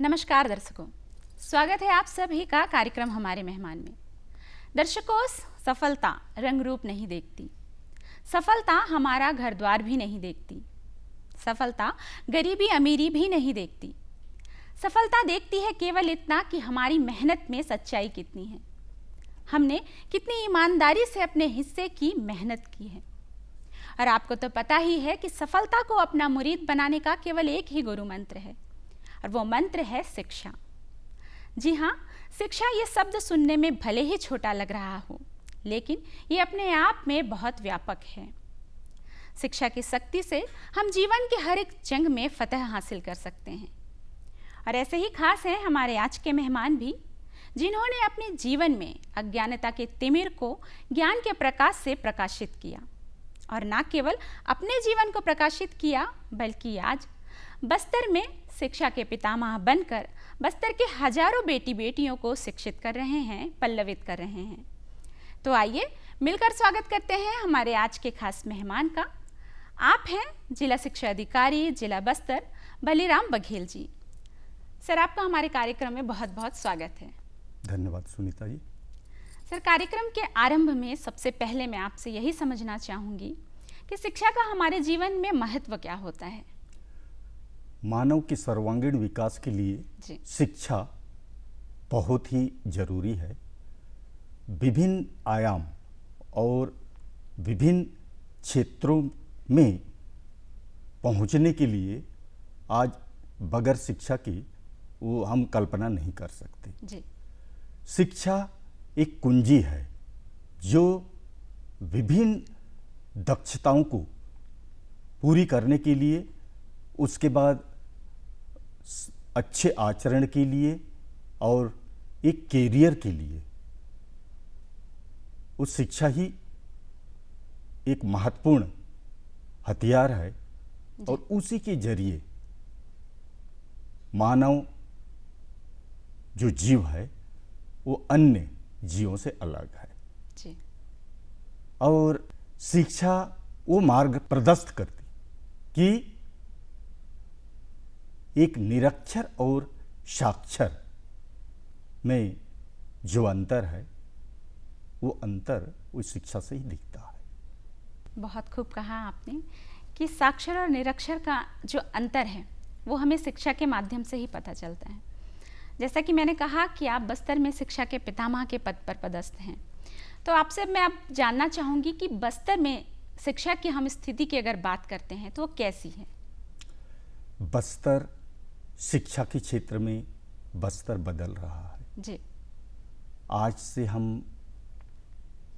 नमस्कार दर्शकों, स्वागत है आप सभी का कार्यक्रम हमारे मेहमान में। दर्शकों, सफलता रंग रूप नहीं देखती, सफलता हमारा घर द्वार भी नहीं देखती, सफलता गरीबी अमीरी भी नहीं देखती। सफलता देखती है केवल इतना कि हमारी मेहनत में सच्चाई कितनी है, हमने कितनी ईमानदारी से अपने हिस्से की मेहनत की है। और आपको तो पता ही है कि सफलता को अपना मुरीद बनाने का केवल एक ही गुरु मंत्र है, और वो मंत्र है शिक्षा। जी हाँ, शिक्षा ये शब्द सुनने में भले ही छोटा लग रहा हो, लेकिन ये अपने आप में बहुत व्यापक है। शिक्षा की शक्ति से हम जीवन के हर एक जंग में फतह हासिल कर सकते हैं। और ऐसे ही खास हैं हमारे आज के मेहमान भी, जिन्होंने अपने जीवन में अज्ञानता के तिमिर को ज्ञान के प्रकाश से प्रकाशित किया, और न केवल अपने जीवन को प्रकाशित किया, बल्कि आज बस्तर में शिक्षा के पितामह बनकर बस्तर के हजारों बेटी बेटियों को शिक्षित कर रहे हैं, पल्लवित कर रहे हैं। तो आइए मिलकर स्वागत करते हैं हमारे आज के खास मेहमान का। आप हैं जिला शिक्षा अधिकारी जिला बस्तर बलिराम बघेल जी। सर, आपका हमारे कार्यक्रम में बहुत बहुत स्वागत है। धन्यवाद सुनीता जी। सर, कार्यक्रम के आरंभ में सबसे पहले मैं आपसे यही समझना चाहूँगी कि शिक्षा का हमारे जीवन में महत्व क्या होता है। मानव के सर्वांगीण विकास के लिए शिक्षा बहुत ही जरूरी है। विभिन्न आयाम और विभिन्न क्षेत्रों में पहुंचने के लिए आज बगैर शिक्षा की वो हम कल्पना नहीं कर सकते जी। शिक्षा एक कुंजी है जो विभिन्न दक्षताओं को पूरी करने के लिए, उसके बाद अच्छे आचरण के लिए और एक कैरियर के लिए उस शिक्षा ही एक महत्वपूर्ण हथियार है। और उसी के जरिए मानव जो जीव है वो अन्य जीवों से अलग है जी। और शिक्षा वो मार्ग प्रशस्त करती कि एक निरक्षर और साक्षर में जो अंतर है वो अंतर उस शिक्षा से ही दिखता है। बहुत खूब कहा आपने कि साक्षर और निरक्षर का जो अंतर है वो हमें शिक्षा के माध्यम से ही पता चलता है। जैसा कि मैंने कहा कि आप बस्तर में शिक्षा के पितामह के पद पर पदस्थ हैं, तो आपसे मैं अब जानना चाहूँगी कि बस्तर में शिक्षा की हम स्थिति की अगर बात करते हैं तो वो कैसी है। बस्तर शिक्षा के क्षेत्र में बस्तर बदल रहा है जी। आज से हम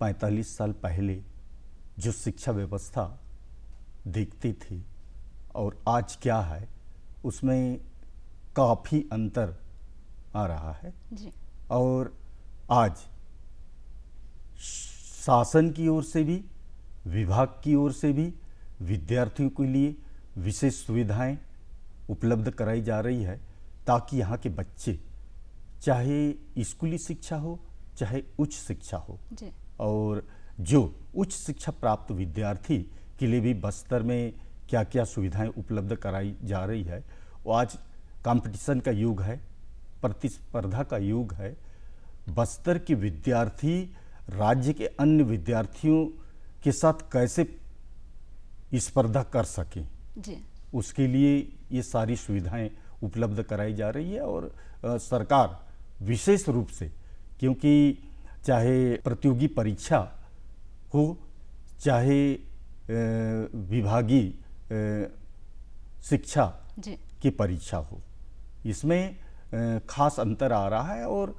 45 साल पहले जो शिक्षा व्यवस्था देखती थी और आज क्या है उसमें काफ़ी अंतर आ रहा है जी। और आज शासन की ओर से भी, विभाग की ओर से भी विद्यार्थियों के लिए विशेष सुविधाएं उपलब्ध कराई जा रही है, ताकि यहाँ के बच्चे चाहे स्कूली शिक्षा हो चाहे उच्च शिक्षा हो जी। और जो उच्च शिक्षा प्राप्त विद्यार्थी के लिए भी बस्तर में क्या क्या सुविधाएं उपलब्ध कराई जा रही है। वो आज कंपटीशन का युग है, प्रतिस्पर्धा का युग है। बस्तर के विद्यार्थी राज्य के अन्य विद्यार्थियों के साथ कैसे स्पर्धा कर सकें जी। उसके लिए ये सारी सुविधाएं उपलब्ध कराई जा रही है। और सरकार विशेष रूप से, क्योंकि चाहे प्रतियोगी परीक्षा हो चाहे विभागीय शिक्षा की परीक्षा हो, इसमें खास अंतर आ रहा है और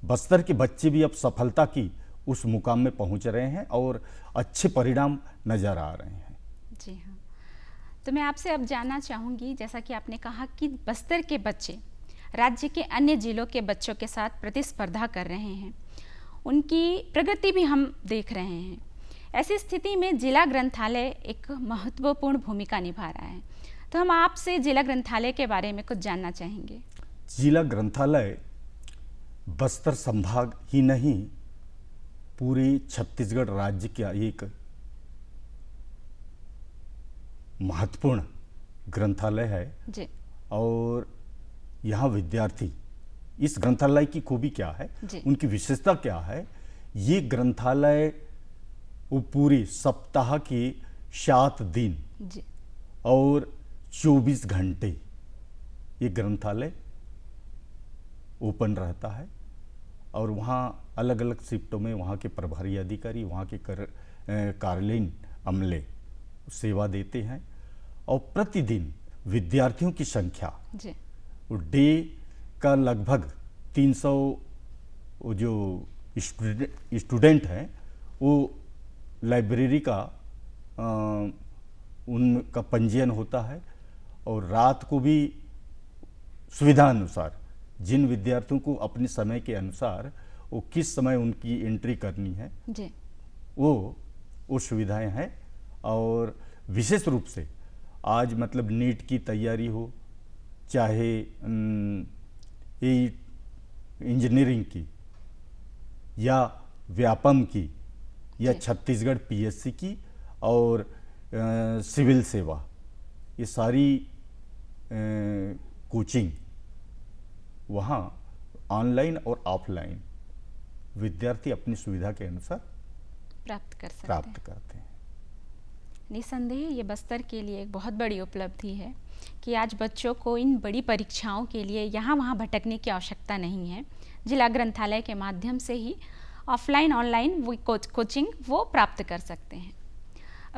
बस्तर के बच्चे भी अब सफलता की उस मुकाम में पहुंच रहे हैं और अच्छे परिणाम नजर आ रहे हैं। जी हाँ, तो मैं आपसे अब जानना चाहूँगी, जैसा कि आपने कहा कि बस्तर के बच्चे राज्य के अन्य जिलों के बच्चों के साथ प्रतिस्पर्धा कर रहे हैं, उनकी प्रगति भी हम देख रहे हैं। ऐसी स्थिति में जिला ग्रंथालय एक महत्वपूर्ण भूमिका निभा रहा है, तो हम आपसे जिला ग्रंथालय के बारे में कुछ जानना चाहेंगे। जिला ग्रंथालय बस्तर संभाग ही नहीं पूरे छत्तीसगढ़ राज्य का एक महत्वपूर्ण ग्रंथालय है जी। और यहाँ विद्यार्थी इस ग्रंथालय की खूबी क्या है, जी। उनकी विशेषता क्या है। ये ग्रंथालय वो पूरे सप्ताह के 7 दिन जी। और 24 घंटे ये ग्रंथालय ओपन रहता है और वहाँ अलग अलग शिफ्टों में वहाँ के प्रभारी अधिकारी, वहाँ के कार्यालयीन अमले सेवा देते हैं और प्रतिदिन विद्यार्थियों की संख्या जी। वो डे का लगभग 300 वो जो स्टूडेंट हैं वो लाइब्रेरी का उनका पंजीयन होता है और रात को भी सुविधा अनुसार जिन विद्यार्थियों को अपने समय के अनुसार वो किस समय उनकी एंट्री करनी है जी। वो सुविधाएं हैं। और विशेष रूप से आज मतलब नीट की तैयारी हो, चाहे इंजीनियरिंग की या व्यापम की या छत्तीसगढ़ पीएससी की और सिविल सेवा, ये सारी कोचिंग वहाँ ऑनलाइन और ऑफलाइन विद्यार्थी अपनी सुविधा के अनुसार प्राप्त करते हैं। निसंदेह ये बस्तर के लिए एक बहुत बड़ी उपलब्धि है कि आज बच्चों को इन बड़ी परीक्षाओं के लिए यहाँ वहाँ भटकने की आवश्यकता नहीं है। जिला ग्रंथालय के माध्यम से ही ऑफलाइन ऑनलाइन वो कोचिंग वो प्राप्त कर सकते हैं।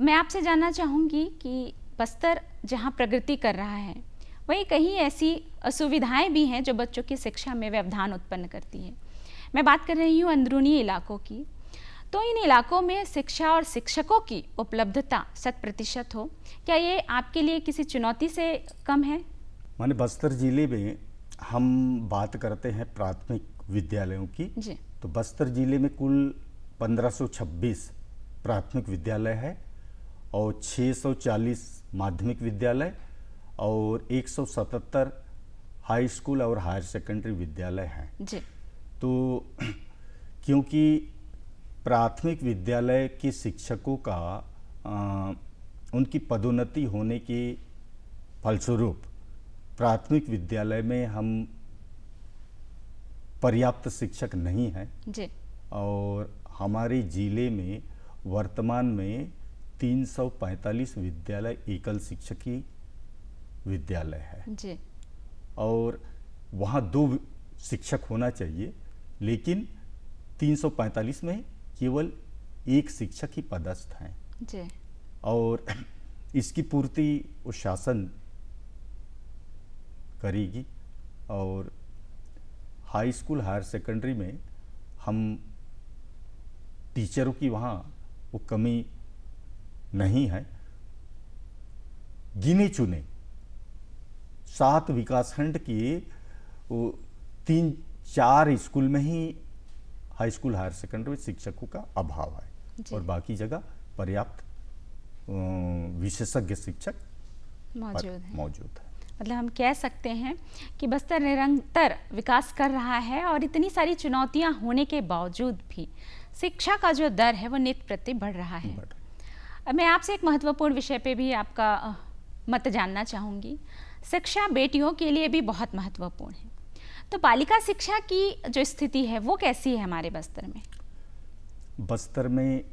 मैं आपसे जानना चाहूँगी कि बस्तर जहाँ प्रगति कर रहा है वहीं कहीं ऐसी असुविधाएं भी हैं जो बच्चों की शिक्षा में व्यवधान उत्पन्न करती है। मैं बात कर रही हूँ अंदरूनी इलाकों की। तो इन इलाकों में शिक्षा और शिक्षकों की उपलब्धता 100% हो, क्या ये आपके लिए किसी चुनौती से कम है? माने बस्तर जिले में हम बात करते हैं प्राथमिक विद्यालयों की जी। तो बस्तर जिले में कुल 1526 प्राथमिक विद्यालय है और 640 माध्यमिक विद्यालय और 177 हाई स्कूल और हायर सेकेंडरी विद्यालय हैं। जी। तो क्योंकि प्राथमिक विद्यालय के शिक्षकों का उनकी पदोन्नति होने के फलस्वरूप प्राथमिक विद्यालय में हम पर्याप्त शिक्षक नहीं हैं। जी। और हमारे जिले में वर्तमान में 345 विद्यालय एकल शिक्षकीय विद्यालय है। जी। और वहाँ 2 शिक्षक होना चाहिए, लेकिन 345 में केवल 1 शिक्षक ही पदस्थ हैं। जी। और इसकी पूर्ति वो शासन करेगी। और हाई स्कूल हायर सेकेंडरी में हम टीचरों की वहाँ वो कमी नहीं है। गिने चुने 7 विकासखंड के वो 3-4 स्कूल में ही हाई स्कूल हायर सेकेंडरी शिक्षकों का अभाव है और बाकी जगह पर्याप्त विशेषज्ञ शिक्षक मौजूद है। मतलब हम कह सकते हैं कि बस्तर निरंतर विकास कर रहा है और इतनी सारी चुनौतियां होने के बावजूद भी शिक्षा का जो दर है वो नित्य प्रति बढ़ रहा है। अब मैं आपसे एक महत्वपूर्ण विषय पे भी आपका मत जानना चाहूँगी। शिक्षा बेटियों के लिए भी बहुत महत्वपूर्ण है, तो बालिका शिक्षा की जो स्थिति है वो कैसी है हमारे बस्तर में? बस्तर में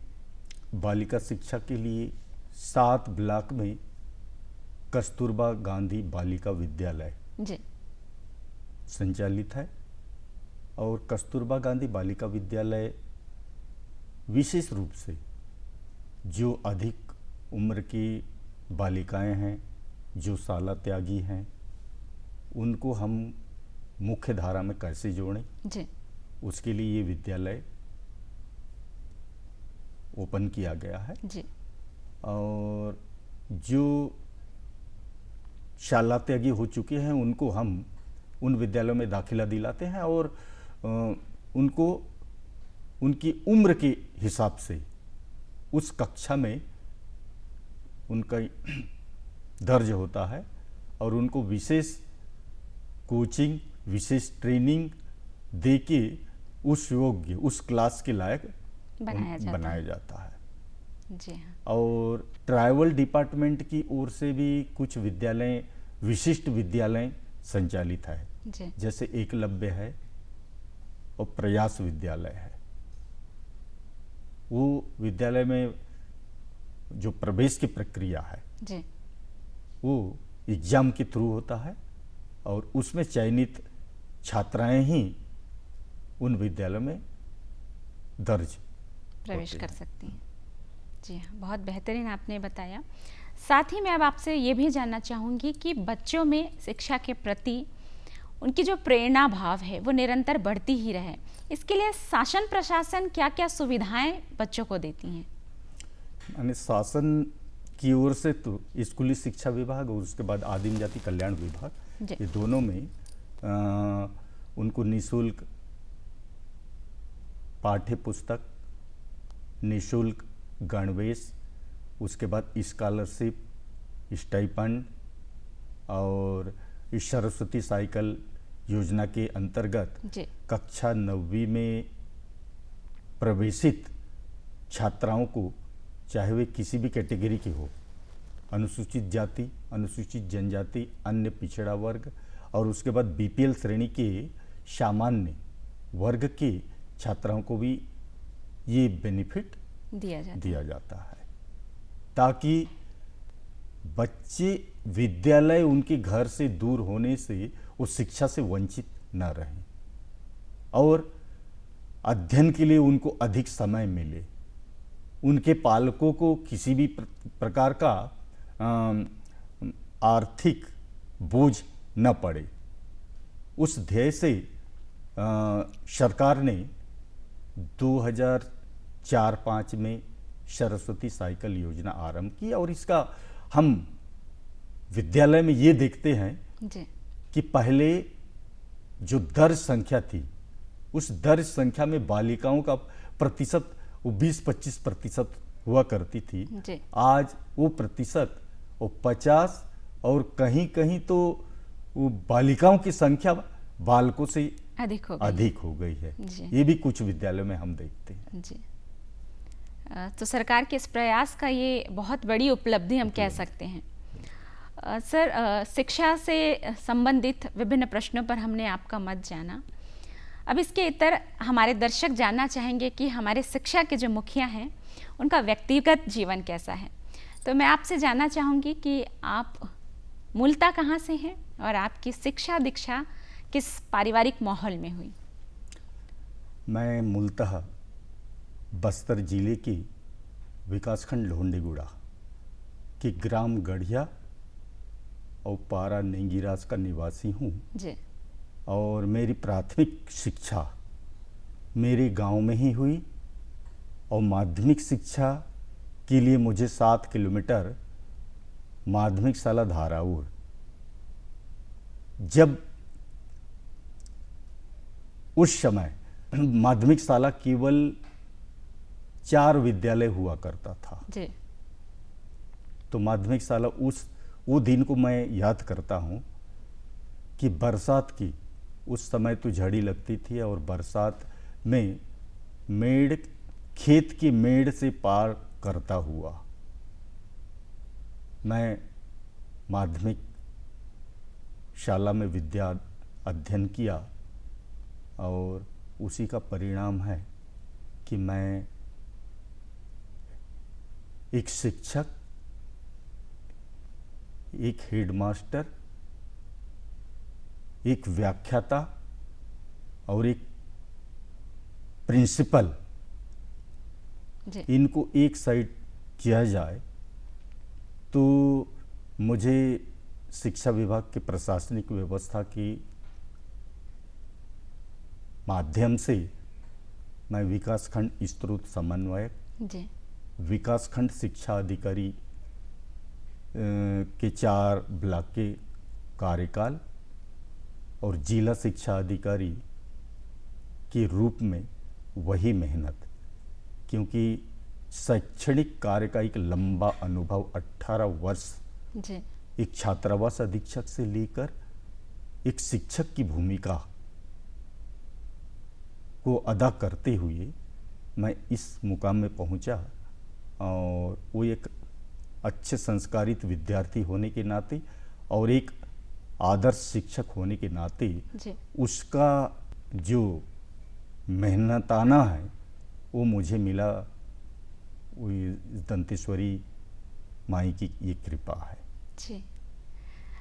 बालिका शिक्षा के लिए 7 ब्लॉक में कस्तूरबा गांधी बालिका विद्यालय जी संचालित है। और कस्तूरबा गांधी बालिका विद्यालय विशेष रूप से जो अधिक उम्र की बालिकाएं हैं, जो शाला त्यागी हैं, उनको हम मुख्य धारा में कैसे जोड़ें, जी उसके लिए ये विद्यालय ओपन किया गया है। जी। और जो शाला त्यागी हो चुके हैं उनको हम उन विद्यालयों में दाखिला दिलाते हैं और उनको उनकी उम्र के हिसाब से उस कक्षा में उनका दर्ज होता है और उनको विशेष कोचिंग, विशेष ट्रेनिंग देके उस योग्य, उस क्लास के लायक बनाया जाता है। जी हाँ। और ट्राइबल डिपार्टमेंट की ओर से भी कुछ विद्यालय, विशिष्ट विद्यालय संचालित है। जी जैसे एकलव्य है और प्रयास विद्यालय है। वो विद्यालय में जो प्रवेश की प्रक्रिया है जी वो एग्जाम के थ्रू होता है और उसमें चयनित छात्राएं ही उन विद्यालयों में दर्ज प्रवेश होते कर हैं। सकती हैं। जी हाँ, बहुत बेहतरीन आपने बताया। साथ ही मैं अब आपसे ये भी जानना चाहूँगी कि बच्चों में शिक्षा के प्रति उनकी जो प्रेरणा भाव है वो निरंतर बढ़ती ही रहे, इसके लिए शासन प्रशासन क्या क्या सुविधाएं बच्चों को देती हैं? यानी शासन की ओर से तो स्कूली शिक्षा विभाग और उसके बाद आदिम जाति कल्याण विभाग, जी ये दोनों में उनको निःशुल्क पाठ्य पुस्तक, निःशुल्क गणवेश, उसके बाद स्कॉलरशिप, स्टाइपेंड और इस सरस्वती साइकिल योजना के अंतर्गत जी कक्षा 9वीं में प्रवेशित छात्राओं को, चाहे वे किसी भी कैटेगरी की हो, अनुसूचित जाति, अनुसूचित जनजाति, अन्य पिछड़ा वर्ग और उसके बाद बीपीएल श्रेणी के सामान्य वर्ग के छात्राओं को भी ये बेनिफिट दिया जाता है ताकि बच्चे विद्यालय उनके घर से दूर होने से उस शिक्षा से वंचित न रहें और अध्ययन के लिए उनको अधिक समय मिले, उनके पालकों को किसी भी प्रकार का आर्थिक बोझ न पड़े। उस ध्येय से सरकार ने 2004-05 में सरस्वती साइकिल योजना आरंभ की और इसका हम विद्यालय में ये देखते हैं जी कि पहले जो दर्ज संख्या थी उस दर्ज संख्या में बालिकाओं का प्रतिशत वो 20-25% हुआ करती थी। जी आज वो प्रतिशत वो 50 और कहीं कहीं तो वो बालिकाओं की संख्या बालकों से अधिक हो गई है। जी। ये भी कुछ विद्यालयों में हम देखते हैं। जी तो सरकार के इस प्रयास का ये बहुत बड़ी उपलब्धि हम कह सकते हैं। सर, शिक्षा से संबंधित विभिन्न प्रश्नों पर हमने आपका मत जाना। अब इसके इतर हमारे दर्शक जानना चाहेंगे कि हमारे शिक्षा के जो मुखिया हैं उनका व्यक्तिगत जीवन कैसा है। तो मैं आपसे जानना चाहूँगी कि आप मूलतः कहाँ से हैं और आपकी शिक्षा दीक्षा किस पारिवारिक माहौल में हुई? मैं मूलतः बस्तर जिले की विकासखंड लोहंडीगुड़ा के ग्राम गढ़िया और पारा नेंगीराज का निवासी हूँ जी और मेरी प्राथमिक शिक्षा मेरे गांव में ही हुई और माध्यमिक शिक्षा के लिए मुझे 7 किलोमीटर माध्यमिक शाला धाराउर, जब उस समय माध्यमिक शाला केवल 4 विद्यालय हुआ करता था। जी तो माध्यमिक शाला वो दिन को मैं याद करता हूँ कि बरसात की उस समय तो झड़ी लगती थी और बरसात में मेड़, खेत की मेड़ से पार करता हुआ मैं माध्यमिक शाला में विद्या अध्ययन किया और उसी का परिणाम है कि मैं एक शिक्षक, एक हेडमास्टर, एक व्याख्याता और एक प्रिंसिपल, जी इनको एक साइड किया जाए तो मुझे शिक्षा विभाग के प्रशासनिक व्यवस्था की माध्यम से मैं विकासखंड स्त्रोत समन्वयक, जी विकासखंड शिक्षा अधिकारी के 4 ब्लॉक के कार्यकाल और जिला शिक्षा अधिकारी के रूप में वही मेहनत, क्योंकि शैक्षणिक कार्य का एक लंबा अनुभव 18 वर्ष जी एक छात्रावास अधीक्षक से लेकर एक शिक्षक की भूमिका को अदा करते हुए मैं इस मुकाम में पहुंचा और वो एक अच्छे संस्कारित विद्यार्थी होने के नाते और एक आदर्श शिक्षक होने के नाते जी उसका जो मेहनताना है वो मुझे मिला, वो इस दंतेश्वरी माई की ये कृपा है। जी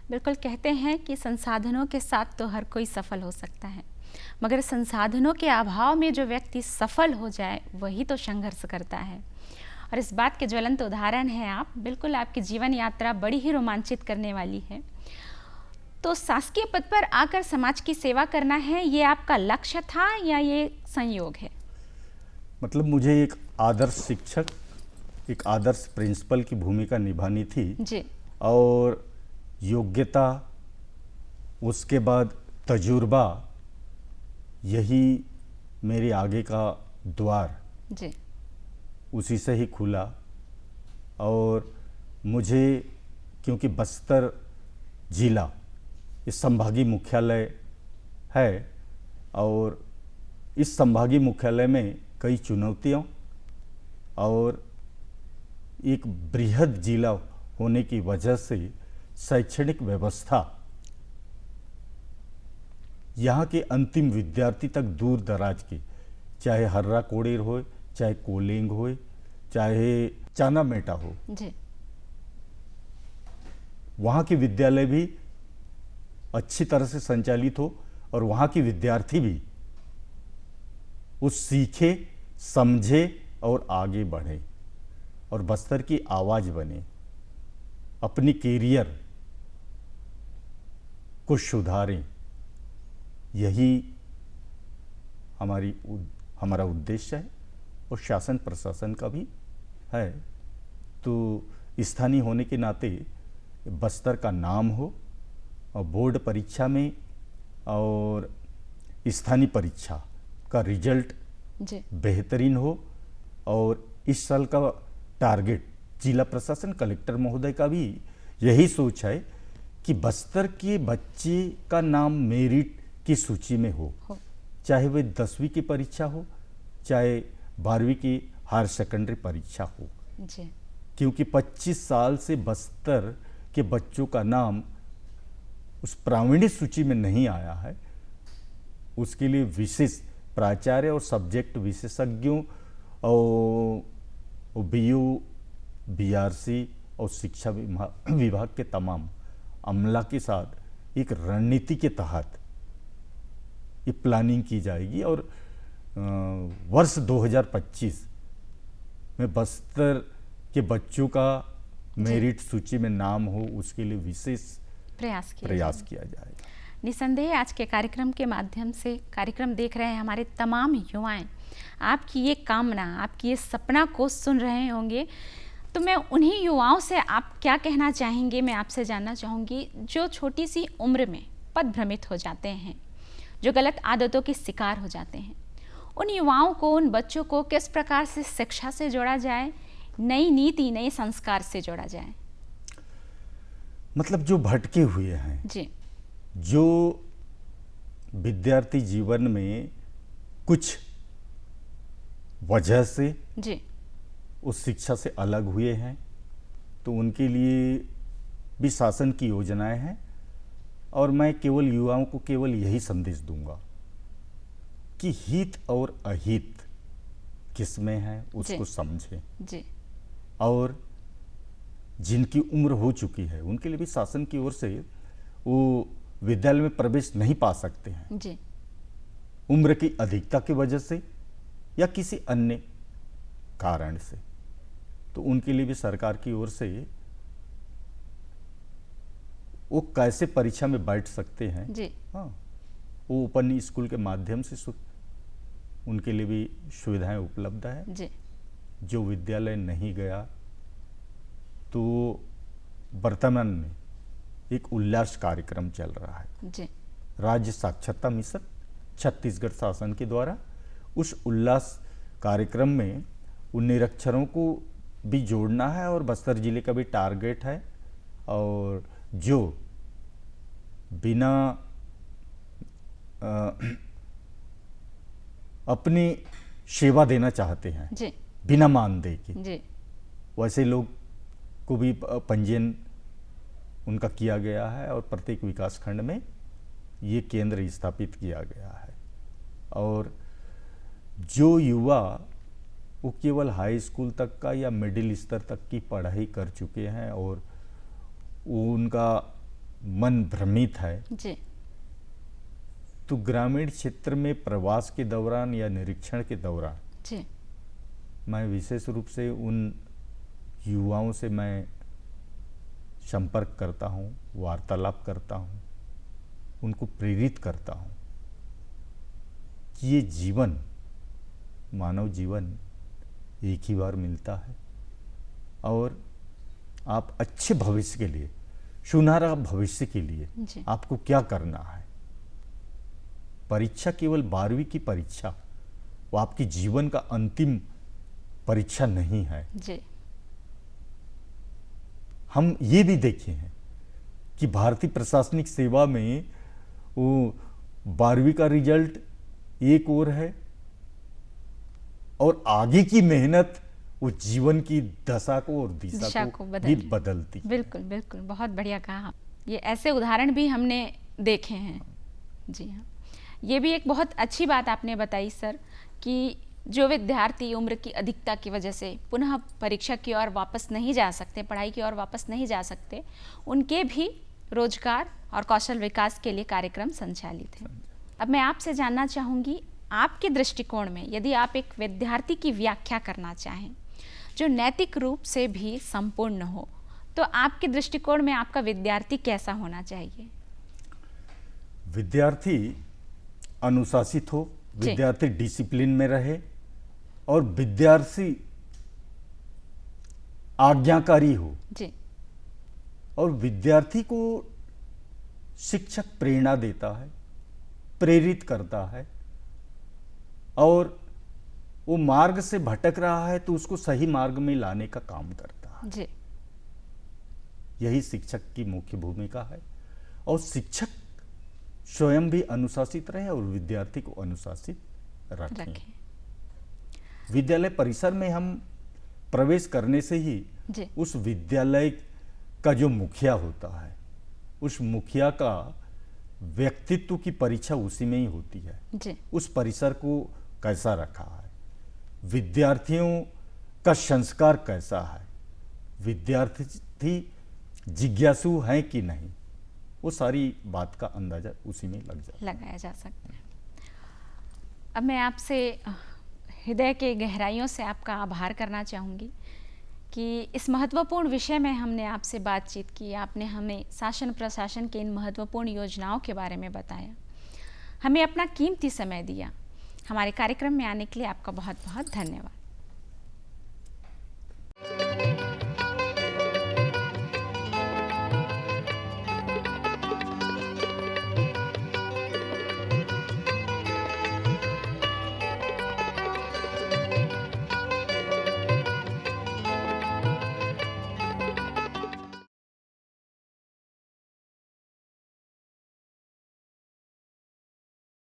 बिल्कुल, कहते हैं कि संसाधनों के साथ तो हर कोई सफल हो सकता है, मगर संसाधनों के अभाव में जो व्यक्ति सफल हो जाए वही तो संघर्ष करता है। और इस बात के ज्वलंत उदाहरण हैं आप। बिल्कुल, आपकी जीवन यात्रा बड़ी ही रोमांचित करने वाली है। तो शासकीय पद पर आकर समाज की सेवा करना है, ये आपका लक्ष्य था या ये संयोग है? मतलब मुझे एक आदर्श शिक्षक, एक आदर्श प्रिंसिपल की भूमिका निभानी थी जी और योग्यता, उसके बाद तजुर्बा, यही मेरे आगे का द्वार जी उसी से ही खुला। और मुझे, क्योंकि बस्तर जिला इस संभागीय मुख्यालय है और इस संभागीय मुख्यालय में कई चुनौतियों और एक बृहद जिला होने की वजह से शैक्षणिक व्यवस्था यहाँ के अंतिम विद्यार्थी तक दूर दराज के, चाहे हर्रा कोड़ेर हो, चाहे कोलिंग हो, चाहे चाना मेटा हो, जी वहाँ के विद्यालय भी अच्छी तरह से संचालित हो और वहाँ के विद्यार्थी भी उस सीखे, समझे और आगे बढ़े और बस्तर की आवाज़ बने, अपनी कैरियर को सुधारें। यही हमारा उद्देश्य है और शासन प्रशासन का भी है। तो स्थानीय होने के नाते बस्तर का नाम हो और बोर्ड परीक्षा में और स्थानीय परीक्षा का रिजल्ट जी बेहतरीन हो। और इस साल का टारगेट जिला प्रशासन कलेक्टर महोदय का भी यही सोच है कि बस्तर के बच्चे का नाम मेरिट की सूची में हो, चाहे वे 10वीं की परीक्षा हो, चाहे 12वीं की हायर सेकेंडरी परीक्षा हो। जी क्योंकि 25 साल से बस्तर के बच्चों का नाम उस प्रावीण्य सूची में नहीं आया है, उसके लिए विशेष प्राचार्य और सब्जेक्ट विशेषज्ञों और बीयू, बीआरसी और शिक्षा विभाग के तमाम अमला के साथ एक रणनीति के तहत ये प्लानिंग की जाएगी और वर्ष 2025 में बस्तर के बच्चों का मेरिट सूची में नाम हो, उसके लिए विशेष प्रयास किया जाएगा। निसंदेह आज के कार्यक्रम के माध्यम से कार्यक्रम देख रहे हैं हमारे तमाम युवाएं आपकी ये कामना, आपकी ये सपना को सुन रहे होंगे। तो मैं उन्हीं युवाओं से आप क्या कहना चाहेंगे, मैं आपसे जानना चाहूँगी, जो छोटी सी उम्र में पथभ्रमित हो जाते हैं, जो गलत आदतों के शिकार हो जाते हैं, उन युवाओं को, उन बच्चों को किस प्रकार से शिक्षा से जोड़ा जाए, नई नीति, नए संस्कार से जोड़ा जाए? मतलब जो भटके हुए हैं जी जो विद्यार्थी जीवन में कुछ वजह से जी उस शिक्षा से अलग हुए हैं, तो उनके लिए भी शासन की योजनाएं हैं और मैं केवल युवाओं को केवल यही संदेश दूंगा कि हित और अहित किसमें है उसको समझें जी और जिनकी उम्र हो चुकी है उनके लिए भी शासन की ओर से वो विद्यालय में प्रवेश नहीं पा सकते हैं जी उम्र की अधिकता की वजह से या किसी अन्य कारण से, तो उनके लिए भी सरकार की ओर से वो कैसे परीक्षा में बैठ सकते हैं जी हाँ, वो ओपन स्कूल के माध्यम से उनके लिए भी सुविधाएं उपलब्ध है। जी जो विद्यालय नहीं गया तो वर्तमान में एक उल्लास कार्यक्रम चल रहा है जी राज्य साक्षरता मिशन छत्तीसगढ़ शासन के द्वारा। उस उल्लास कार्यक्रम में उन निरक्षरों को भी जोड़ना है और बस्तर जिले का भी टारगेट है और जो बिना अपनी सेवा देना चाहते हैं जी बिना मानदेय के, जी वैसे लोग को भी पंजीयन उनका किया गया है और प्रत्येक विकास खंड में ये केंद्र स्थापित किया गया है। और जो युवा वो केवल हाई स्कूल तक का या मिडिल स्तर तक की पढ़ाई कर चुके हैं और उनका मन भ्रमित है, जी तो ग्रामीण क्षेत्र में प्रवास के दौरान या निरीक्षण के दौरान जी मैं विशेष रूप से उन युवाओं से मैं संपर्क करता हूँ, वार्तालाप करता हूँ, उनको प्रेरित करता हूँ कि ये जीवन, मानव जीवन एक ही बार मिलता है और आप अच्छे भविष्य के लिए, सुनहरा भविष्य के लिए जी आपको क्या करना है। परीक्षा केवल 12वीं की परीक्षा, वो आपके जीवन का अंतिम परीक्षा नहीं है। जी हम ये भी देखे हैं कि भारतीय प्रशासनिक सेवा में वो 12वीं का रिजल्ट एक और है और आगे की मेहनत वो जीवन की दशा को और दिशा को भी बदलती है। बिल्कुल बिल्कुल, बहुत बढ़िया कहा। ये ऐसे उदाहरण भी हमने देखे हैं। जी हाँ, ये भी एक बहुत अच्छी बात आपने बताई सर कि जो विद्यार्थी उम्र की अधिकता की वजह से पुनः परीक्षा की ओर वापस नहीं जा सकते, पढ़ाई की ओर वापस नहीं जा सकते, उनके भी रोजगार और कौशल विकास के लिए कार्यक्रम संचालित है। अब मैं आपसे जानना चाहूँगी, आपके दृष्टिकोण में यदि आप एक विद्यार्थी की व्याख्या करना चाहें जो नैतिक रूप से भी संपूर्ण हो, तो आपके दृष्टिकोण में आपका विद्यार्थी कैसा होना चाहिए? विद्यार्थी अनुशासित हो, विद्यार्थी डिसिप्लिन में रहे और विद्यार्थी आज्ञाकारी हो जी और विद्यार्थी को शिक्षक प्रेरणा देता है, प्रेरित करता है और वो मार्ग से भटक रहा है तो उसको सही मार्ग में लाने का काम करता है। जी यही शिक्षक की मुख्य भूमिका है और शिक्षक स्वयं भी अनुशासित रहे और विद्यार्थी को अनुशासित रखें। विद्यालय परिसर में हम प्रवेश करने से ही जी उस विद्यालय का जो मुखिया होता है, उस मुखिया का व्यक्तित्व की परीक्षा उसी में ही होती है। जी उस परिसर को कैसा रखा है, विद्यार्थियों का संस्कार कैसा है, विद्यार्थी जिज्ञासु हैं कि नहीं, वो सारी बात का अंदाजा उसी में लगाया जा सकता है। अब मैं आपसे हृदय के गहराइयों से आपका आभार करना चाहूँगी कि इस महत्वपूर्ण विषय में हमने आपसे बातचीत की, आपने हमें शासन प्रशासन के इन महत्वपूर्ण योजनाओं के बारे में बताया, हमें अपना कीमती समय दिया। हमारे कार्यक्रम में आने के लिए आपका बहुत बहुत धन्यवाद।